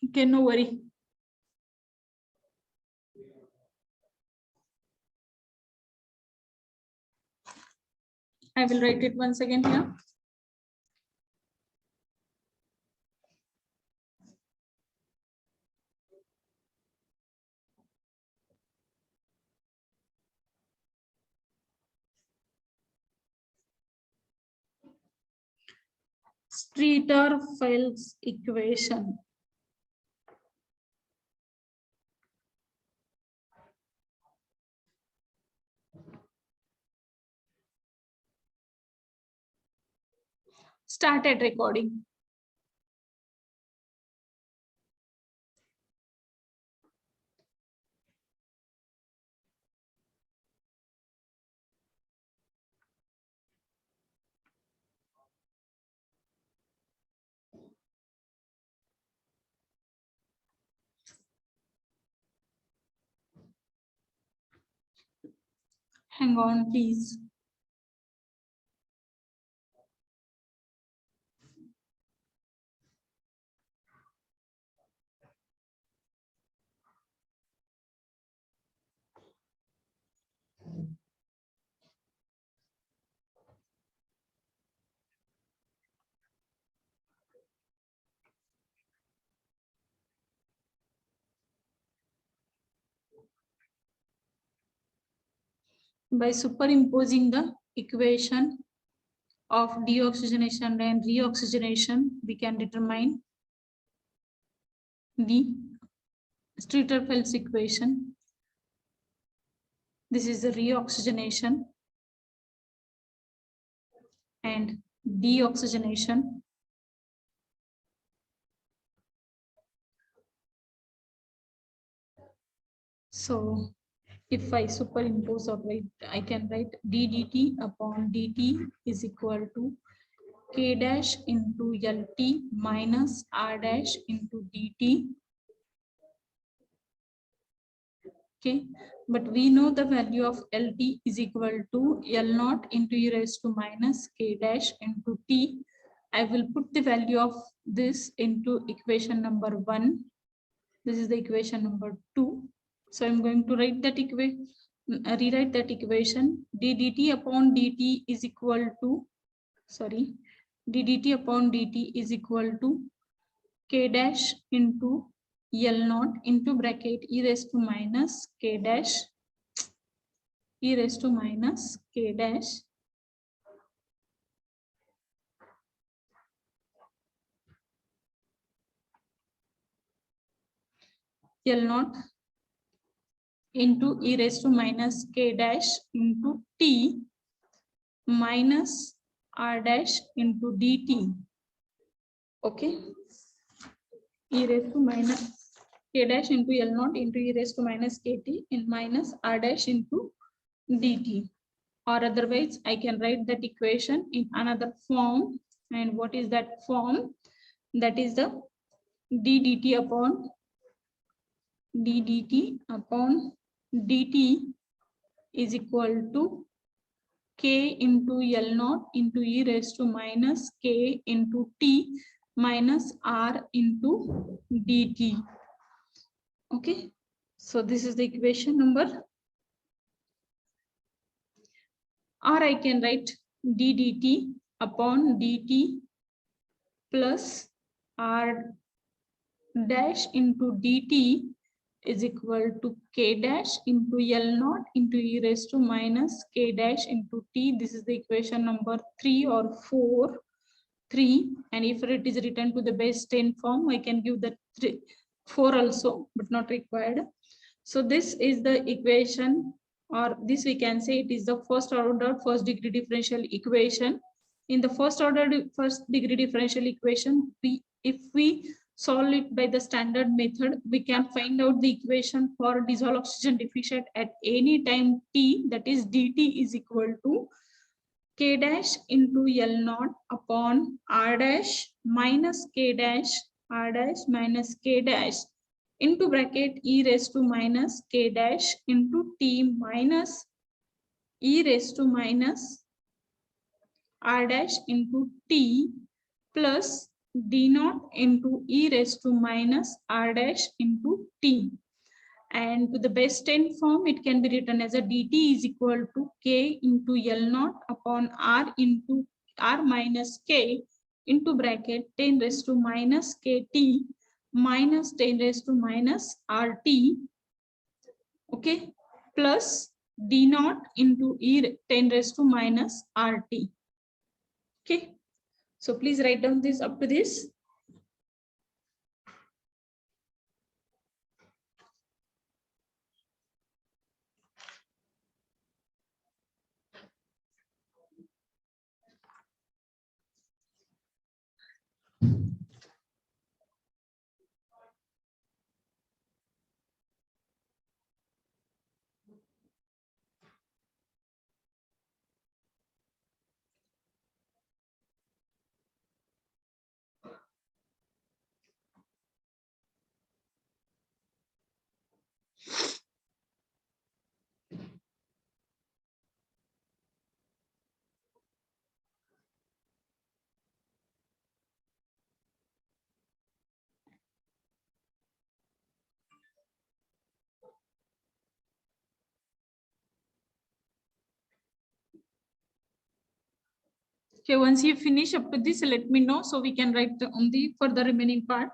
Okay, no worry. I will write it once again here. Streeter-Fels equation. Started recording. Hang on, please. By superimposing the equation of deoxygenation and reoxygenation, we can determine the Streeter-Fels equation. This is the reoxygenation and deoxygenation. So if I superimpose or write, I can write d dt upon dt is equal to k dash into LT minus R dash into dt. Okay, but we know the value of LT is equal to L naught into e raised to minus k dash into t. I will put the value of this into equation number 1. This is the equation number 2. So I'm going to write that rewrite that equation. d dt upon dt is equal to, d dt upon dt is equal to k dash into L naught into bracket e raised to minus k dash e raised to minus k dash L naught into e raised to minus k dash into t minus R dash into dt. Okay, e raised to minus k dash into L naught into e raised to minus kt in minus R dash into dt. Or otherwise, I can write that equation in another form. And what is that form? That is the d dt upon dt is equal to k into L naught into e raised to minus k into t minus R into dt. Okay, so this is the equation number. Or I can write d dt upon dt plus R dash into dt is equal to k dash into L naught into e raised to minus k dash into t. This is the equation number 3 or 4. 3, and if it is written to the base 10 form, I can give the 4 also, but not required. So this is the equation, or this we can say it is the first order first degree differential equation. In the first order first degree differential equation, if we solve it by the standard method, we can find out the equation for dissolved oxygen deficient at any time t, that is dt is equal to k dash into L naught upon R dash minus k dash R dash minus k dash into bracket e raised to minus k dash into t minus e raised to minus R dash into t plus d naught into e raised to minus r dash into t. And to the base 10 form, it can be written as a dt is equal to k into L naught upon r into r minus k into bracket 10 raised to minus kt minus 10 raised to minus rt, okay, plus d naught into e 10 raised to minus rt. Okay, so please write down this up to this. Okay, once you finish up to this, let me know so we can write on the for the remaining part.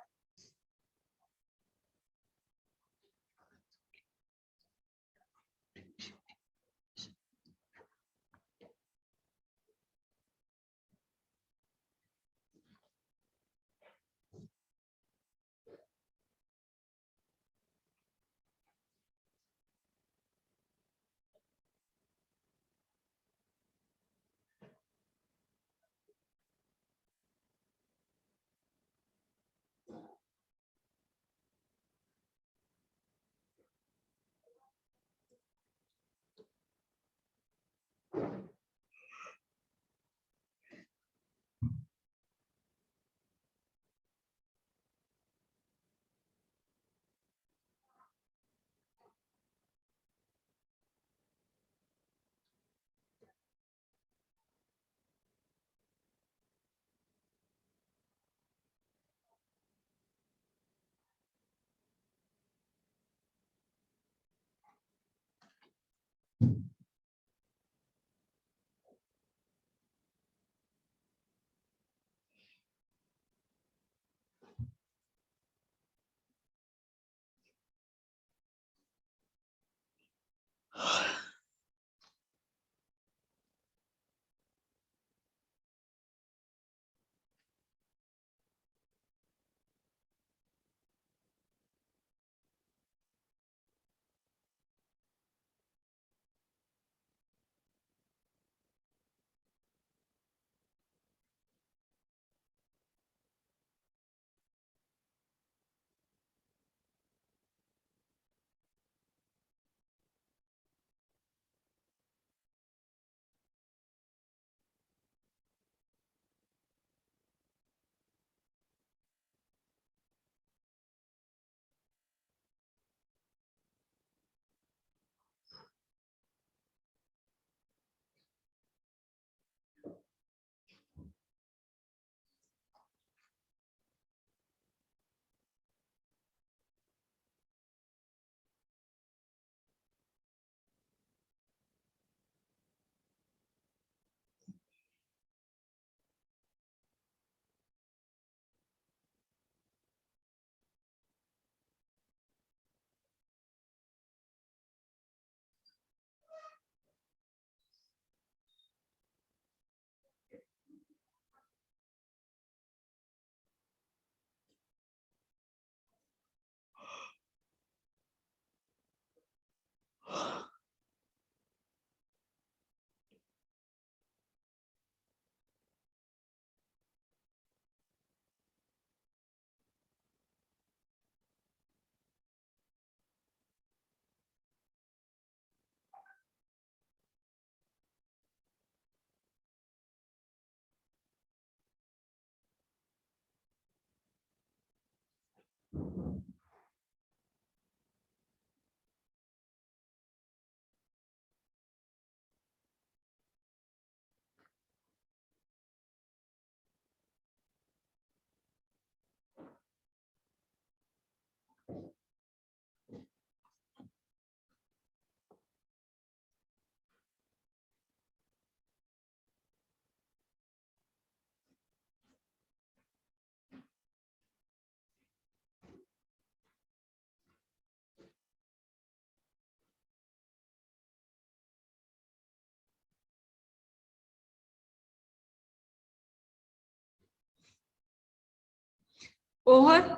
Over.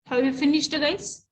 Have you finished, guys?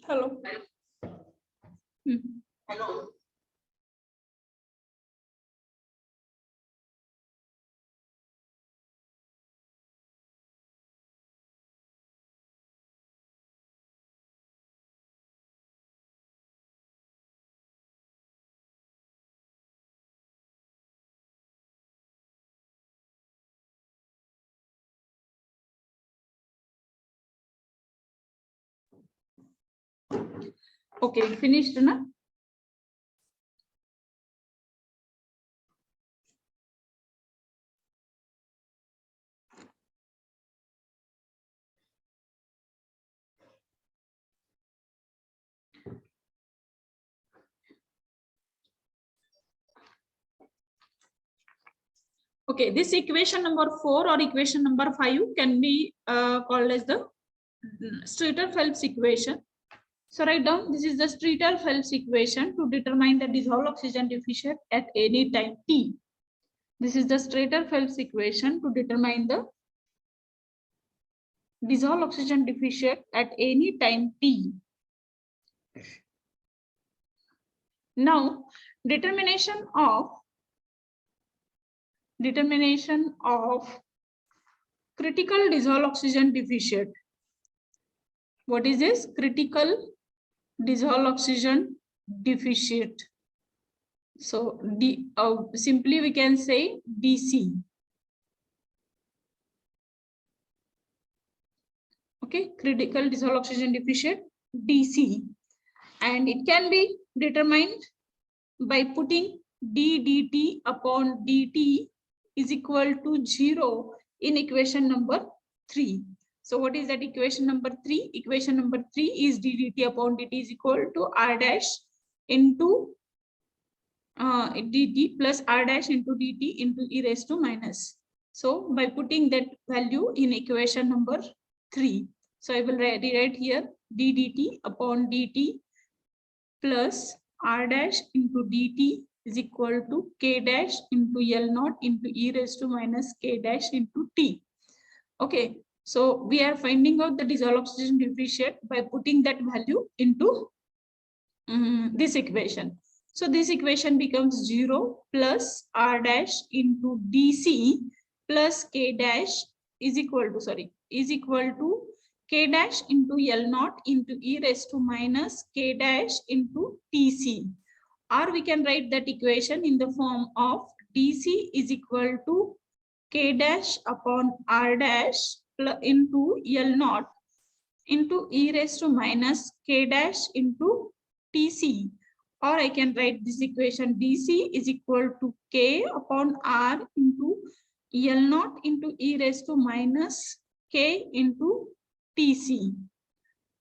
Hello. Hello. Okay, finished, na? Okay, this equation number 4 or equation number 5 can be called as the Streeter-Phelps equation. So write down, this is the Streeter-Phelps equation to determine the dissolved oxygen deficit at any time t. This is the Streeter-Phelps equation to determine the dissolved oxygen deficit at any time t. Now, determination of critical dissolved oxygen deficit. What is this? Critical dissolved oxygen deficit. So simply we can say DC. Okay, critical dissolved oxygen deficit, DC, and it can be determined by putting ddt upon dt is equal to 0 in equation number 3. So what is that equation number 3? Equation number 3 is ddt upon dt is equal to r dash into dt plus r dash into dt into e raised to minus. So by putting that value in equation number 3, so I will rewrite here ddt upon dt plus r dash into dt is equal to k dash into L naught into e raised to minus k dash into t. Okay, so we are finding out the dissolved oxygen deficient by putting that value into this equation. So this equation becomes 0 plus R dash into DC plus K dash is equal to K dash into L naught into E raised to minus K dash into TC. Or we can write that equation in the form of DC is equal to K dash upon R dash into L naught into E raised to minus K dash into TC. Or I can write this equation DC is equal to K upon R into L naught into E raised to minus K into TC.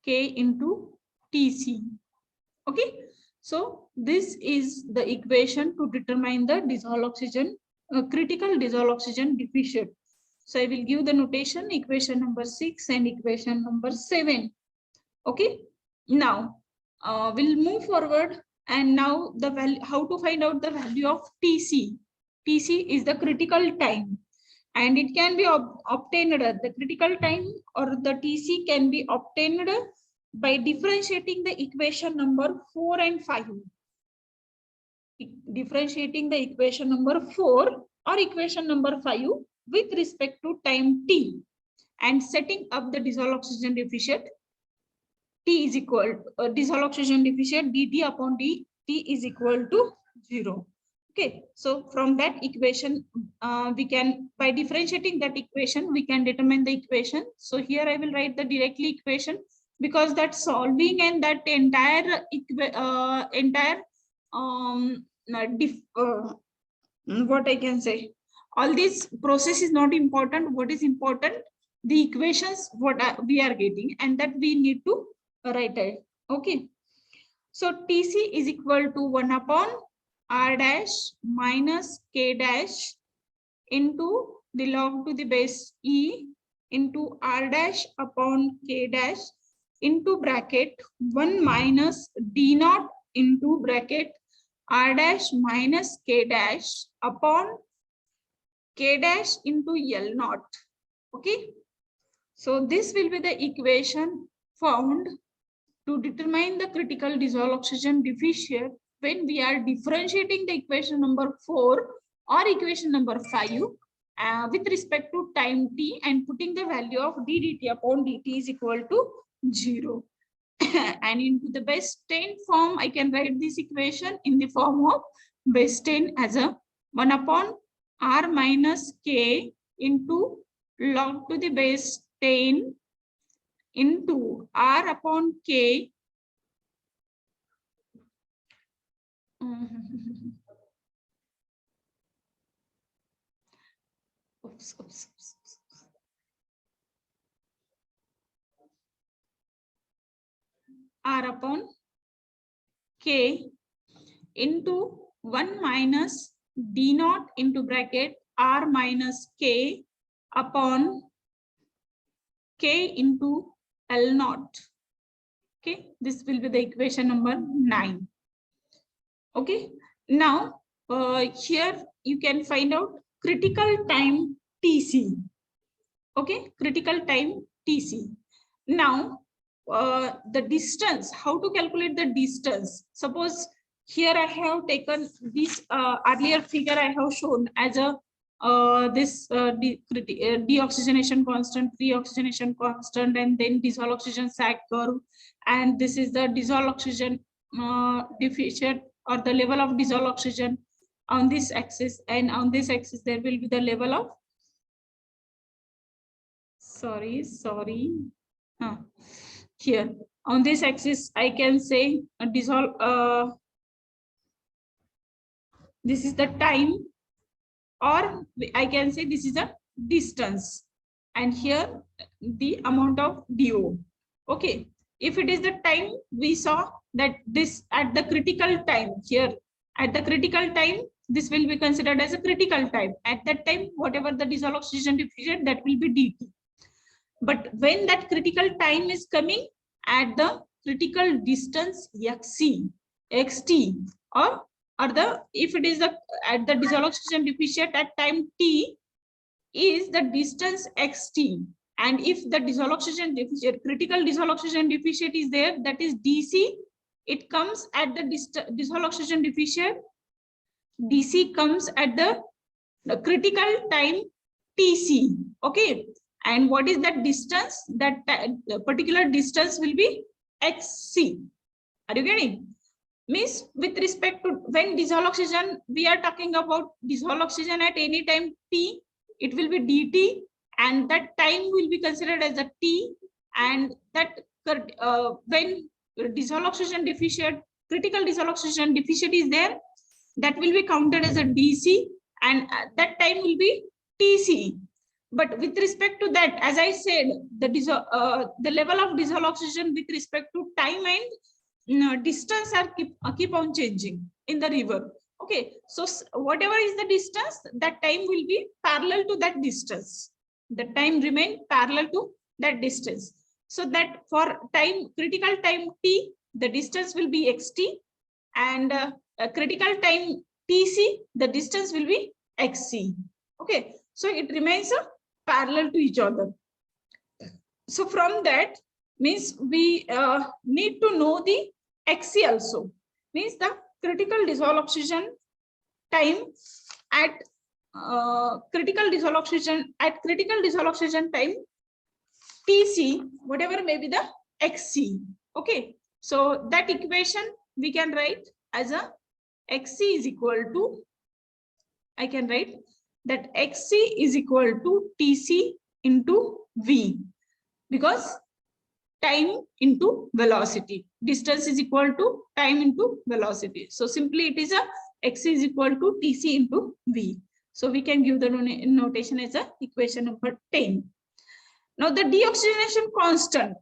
K into TC. Okay. So this is the equation to determine the dissolved oxygen, critical dissolved oxygen deficient. So I will give the notation equation number 6 and equation number 7. Okay. Now we'll move forward, and now the value, how to find out the value of TC. TC is the critical time, and it can be obtained, the critical time or the TC can be obtained by differentiating the equation number 4 and 5. Differentiating the equation number 4 or equation number 5 with respect to time t, and setting up the dissolved oxygen deficient. T is equal dissolved oxygen deficient dt upon dt is equal to 0. Okay, so from that equation, we can, by differentiating that equation, we can determine the equation. So here I will write the directly equation, because that solving and that entire what I can say, all this process is not important. What is important, the equations what we are getting, and that we need to write it. Okay, so TC is equal to 1 upon R dash minus K dash into the log to the base E into R dash upon K dash into bracket 1 minus D naught into bracket R dash minus K dash upon K dash into L naught. Okay, so this will be the equation found to determine the critical dissolved oxygen deficient when we are differentiating the equation number 4 or equation number 5 with respect to time t, and putting the value of ddt upon dt is equal to 0. And into the Base-10 form, I can write this equation in the form of Base-10 as a 1 upon R minus K into log to the base 10 into R upon K R upon K into 1 minus D naught into bracket R minus K upon K into L naught. Okay, this will be the equation number 9. Okay, now here you can find out critical time TC. Okay, critical time TC. Now the distance, how to calculate the distance? Suppose here I have taken this earlier figure I have shown as a this deoxygenation constant, pre-oxygenation constant, and then dissolved oxygen sag curve, and this is the dissolved oxygen deficient or the level of dissolved oxygen on this axis, and on this axis there will be the level of here on this axis I can say this is the time, or I can say this is a distance, and here the amount of DO. Okay, if it is the time, we saw that this at the critical time, here at the critical time, this will be considered as a critical time. At that time, whatever the dissolved oxygen deficient, that will be DT. But when that critical time is coming at the critical distance XC, XT, or the, if it is the at the dissolved oxygen deficient at time T, is the distance xt, and if the dissolved oxygen deficit, critical dissolved oxygen deficit is there, that is dc, it comes at the dissolved oxygen deficit, dc comes at the critical time tc. Okay, and what is that distance? That particular distance will be xc. Are you getting? Means with respect to when dissolved oxygen, we are talking about dissolved oxygen at any time t, it will be dt, and that time will be considered as a t, and that when dissolved oxygen deficit, critical dissolved oxygen deficit is there, that will be counted as a dc, and that time will be tc. But with respect to that, as I said, the level of dissolved oxygen with respect to time and distance are keep on changing in the river. Okay, so whatever is the distance, that time will be parallel to that distance. The time remain parallel to that distance. So that for time, critical time t, the distance will be xt, and critical time tc, the distance will be xc. Okay, so it remains parallel to each other. So from that means we need to know the xc also, means the critical dissolved oxygen time at critical dissolved oxygen time tc, whatever may be the xc. Okay, so that equation we can write as a xc is equal to, I can write that xc is equal to tc into v, because time into velocity, distance is equal to time into velocity. So simply it is a x is equal to tc into v. So we can give the notation as a equation number 10. Now the deoxygenation constant.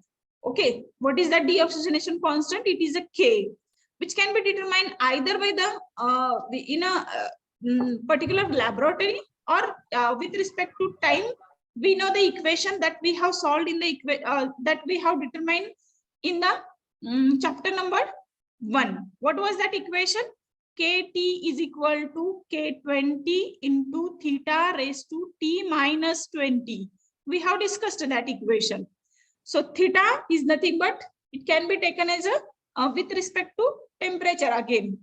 Okay, what is that deoxygenation constant? It is a k, which can be determined either by the in a particular laboratory, or with respect to time. We know the equation that we have solved in the that we have determined in the chapter number 1. What was that equation? Kt is equal to k20 into theta raised to t minus 20. We have discussed that equation. So theta is nothing but, it can be taken as a with respect to temperature again,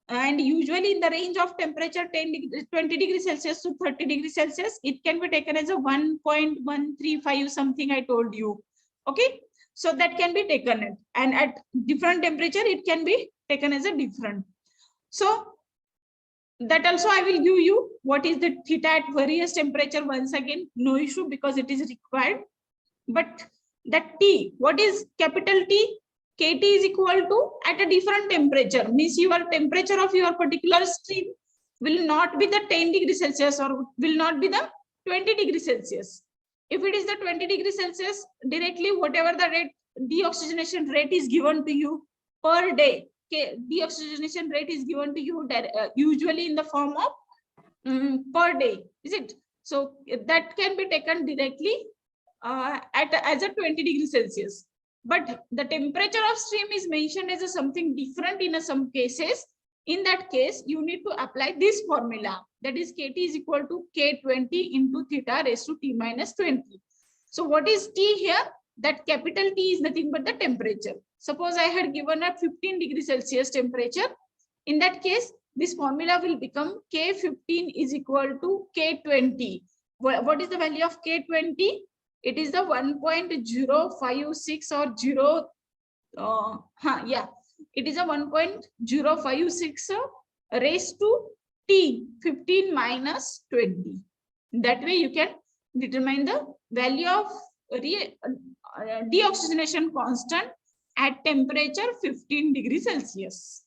and usually in the range of temperature 20 degrees Celsius to 30 degrees Celsius, it can be taken as a 1.135 something I told you. Okay, so that can be taken, and at different temperature it can be taken as a different. So that also I will give you what is the theta at various temperature once again, no issue, because it is required. But that T, what is capital T? Kt is equal to at a different temperature, means your temperature of your particular stream will not be the 10 degrees Celsius or will not be the 20 degrees Celsius. If it is the 20 degrees Celsius, directly whatever the rate, deoxygenation rate is given to you per day, deoxygenation rate is given to you usually in the form of per day, is it? So that can be taken directly as a 20 degrees Celsius. But the temperature of stream is mentioned as a something different in some cases. In that case, you need to apply this formula, that is Kt is equal to K20 into theta raised to T minus 20. So what is T here? That capital T is nothing but the temperature. Suppose I had given a 15 degrees Celsius temperature. In that case, this formula will become K15 is equal to K20. What is the value of K20? It is the 1.056 or 0, yeah, it is a 1.056 raised to T 15 minus 20. That way you can determine the value of deoxygenation constant at temperature 15 degrees Celsius.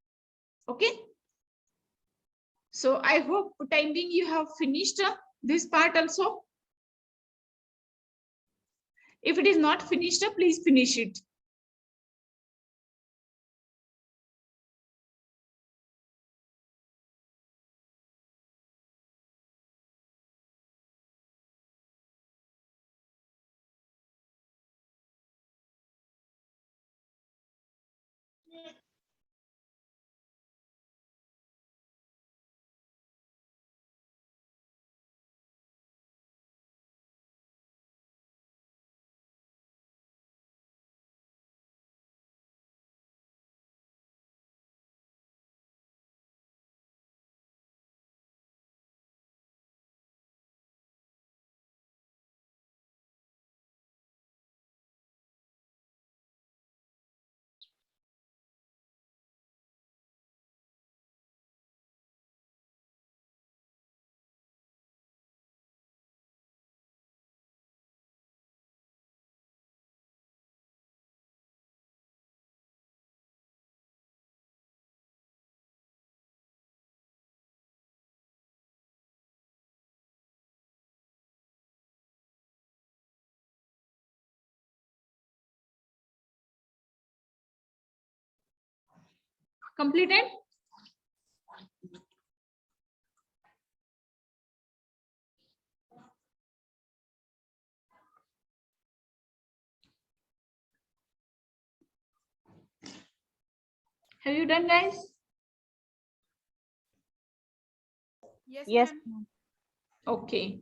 Okay. So I hope for time being you have finished this part also. If it is not finished, please finish it. Completed? Have you done, guys? Yes. Okay.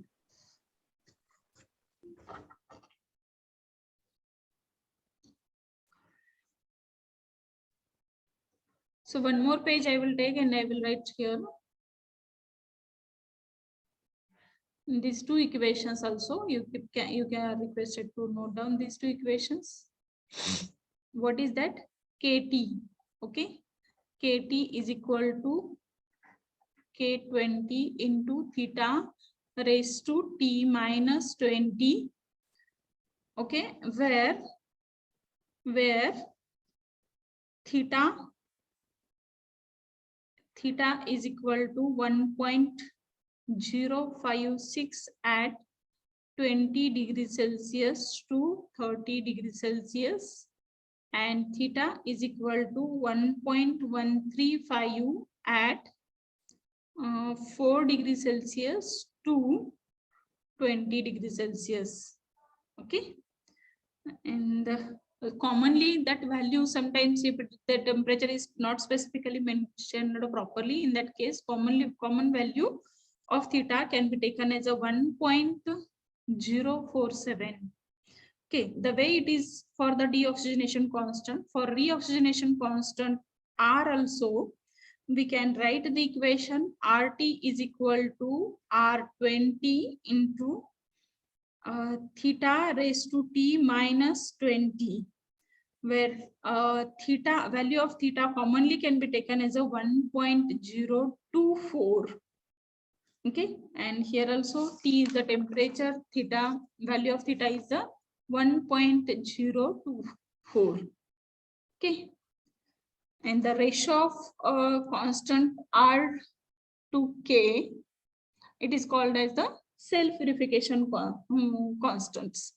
So one more page I will take and I will write here. These two equations also, you can requested to note down these two equations. What is that? KT. Okay. KT is equal to K20 into theta raised to T minus 20. Okay. Where theta is equal to 1.056 at 20 degrees Celsius to 30 degrees Celsius, and theta is equal to 1.135 at 4 degrees Celsius to 20 degrees Celsius. Okay. And commonly that value, sometimes if the temperature is not specifically mentioned properly, in that case common value of theta can be taken as a 1.047. Okay, the way it is for the deoxygenation constant, for reoxygenation constant R also, we can write the equation RT is equal to R20 into theta raised to T minus 20, where theta, value of theta commonly can be taken as a 1.024. Okay, and here also T is the temperature, theta, value of theta is the 1.024. Okay, and the ratio of constant R to K, it is called as the self-purification constants.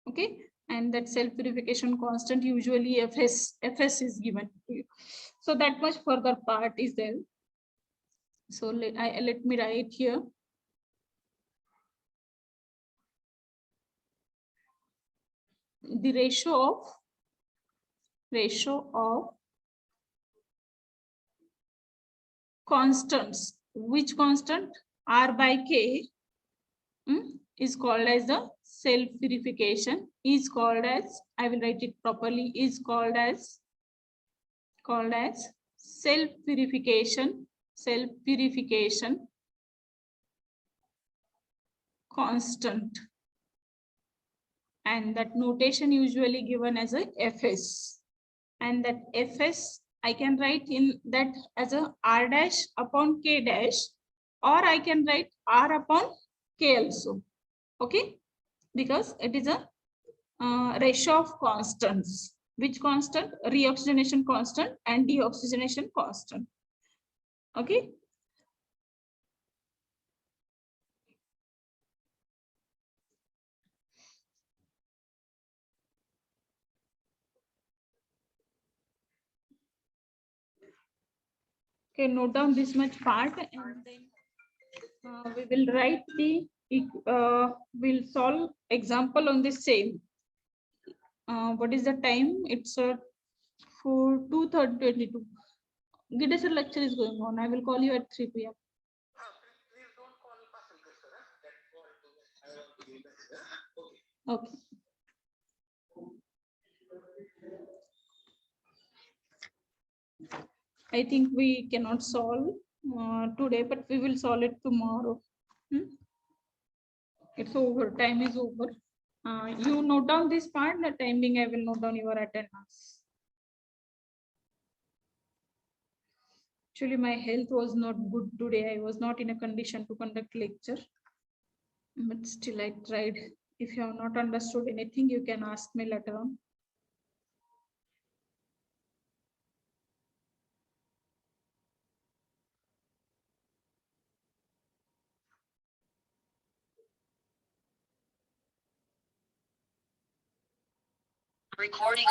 Okay, and that self-purification constant usually Fs is given to you. So that much further part is there. So let me write here. The ratio of constants, which constant? R by K, is called as the self-purification, is called as, I will write it properly, is called as self-purification constant, and that notation usually given as a Fs, and that Fs I can write in that as a R dash upon K dash, or I can write R upon K also. Okay, because it is a ratio of constants. Which constant? Reoxygenation constant and deoxygenation constant. Okay. Okay, note down this much part, and then we will write the, we'll solve example on the same. What is the time? It's for 2:22. Gide sir lecture is going on. I will call you at 3 p.m. Okay. I think we cannot solve today, but we will solve it tomorrow. It's over. Time is over. You note down this part. The timing I will note down your attendance. Actually, my health was not good today. I was not in a condition to conduct lecture, but still I tried. If you have not understood anything, you can ask me later on. Recording.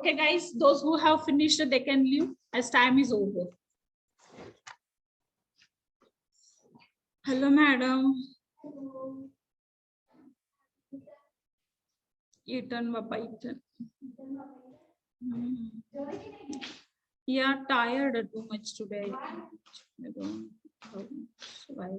Okay, guys, those who have finished, they can leave as time is over. Hello, madam. Eaten, Papa, eaten. Yeah, tired too much today. I don't know why.